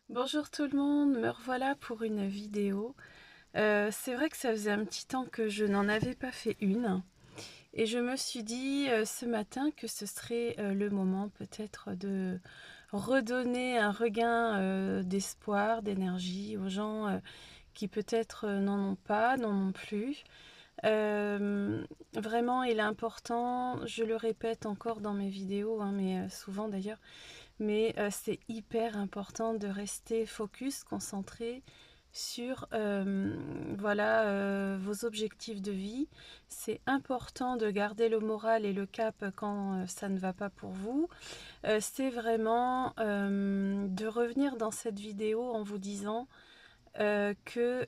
Bonjour tout le monde, me revoilà pour une vidéo. C'est vrai que ça faisait un petit temps que je n'en avais pas fait une et je me suis dit ce matin que ce serait le moment peut-être de redonner un regain d'espoir, d'énergie aux gens qui peut-être n'en ont pas, n'en ont plus. Vraiment, il est important, je le répète encore dans mes vidéos, hein, mais souvent d'ailleurs, mais c'est hyper important de rester focus, concentré sur voilà, vos objectifs de vie. C'est important de garder le moral et le cap quand ça ne va pas pour vous. C'est vraiment de revenir dans cette vidéo en vous disant que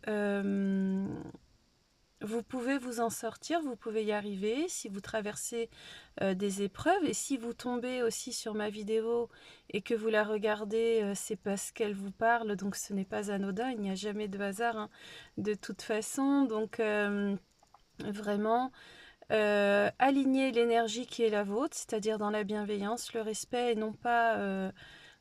vous pouvez vous en sortir, vous pouvez y arriver si vous traversez des épreuves. Et si vous tombez aussi sur ma vidéo et que vous la regardez, c'est parce qu'elle vous parle, donc ce n'est pas anodin, il n'y a jamais de hasard, hein, de toute façon. Donc vraiment, aligner l'énergie qui est la vôtre, c'est-à-dire dans la bienveillance, le respect, et non pas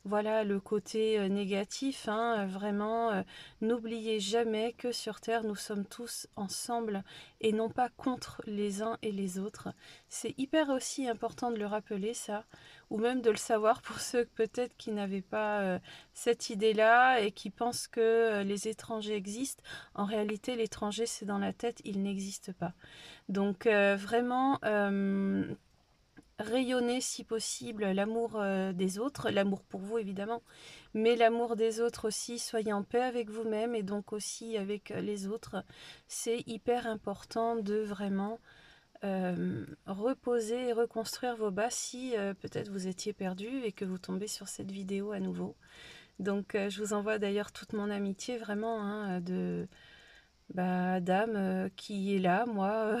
voilà le côté négatif, hein, vraiment, n'oubliez jamais que sur Terre, nous sommes tous ensemble et non pas contre les uns et les autres. C'est hyper aussi important de le rappeler, ça, ou même de le savoir pour ceux peut-être qui n'avaient pas cette idée-là et qui pensent que les étrangers existent. En réalité, l'étranger, c'est dans la tête, il n'existe pas. Donc vraiment, rayonner si possible l'amour des autres, l'amour pour vous évidemment, mais l'amour des autres aussi, soyez en paix avec vous-même et donc aussi avec les autres. C'est hyper important de vraiment reposer et reconstruire vos bases si peut-être vous étiez perdu et que vous tombez sur cette vidéo à nouveau. Donc je vous envoie d'ailleurs toute mon amitié vraiment, hein, de d'âme qui est là, moi,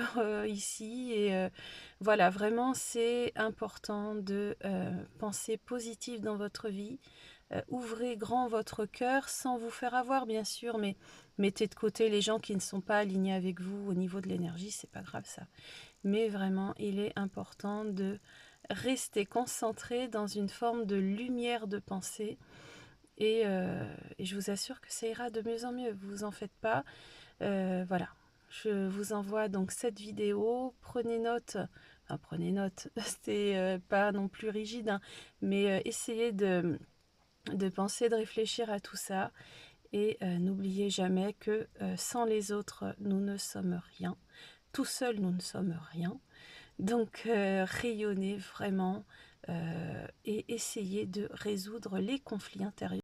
ici. Et voilà, vraiment, c'est important de penser positif dans votre vie. Ouvrez grand votre cœur sans vous faire avoir, bien sûr, mais mettez de côté les gens qui ne sont pas alignés avec vous au niveau de l'énergie, c'est pas grave ça. Mais vraiment, il est important de rester concentré dans une forme de lumière de pensée. Et je vous assure que ça ira de mieux en mieux, vous en faites pas. Voilà, je vous envoie donc cette vidéo. Prenez note, enfin prenez note, c'est pas non plus rigide, hein, mais essayez de penser, de réfléchir à tout ça. Et n'oubliez jamais que sans les autres, nous ne sommes rien. Tout seul, nous ne sommes rien. Donc rayonnez vraiment et essayez de résoudre les conflits intérieurs.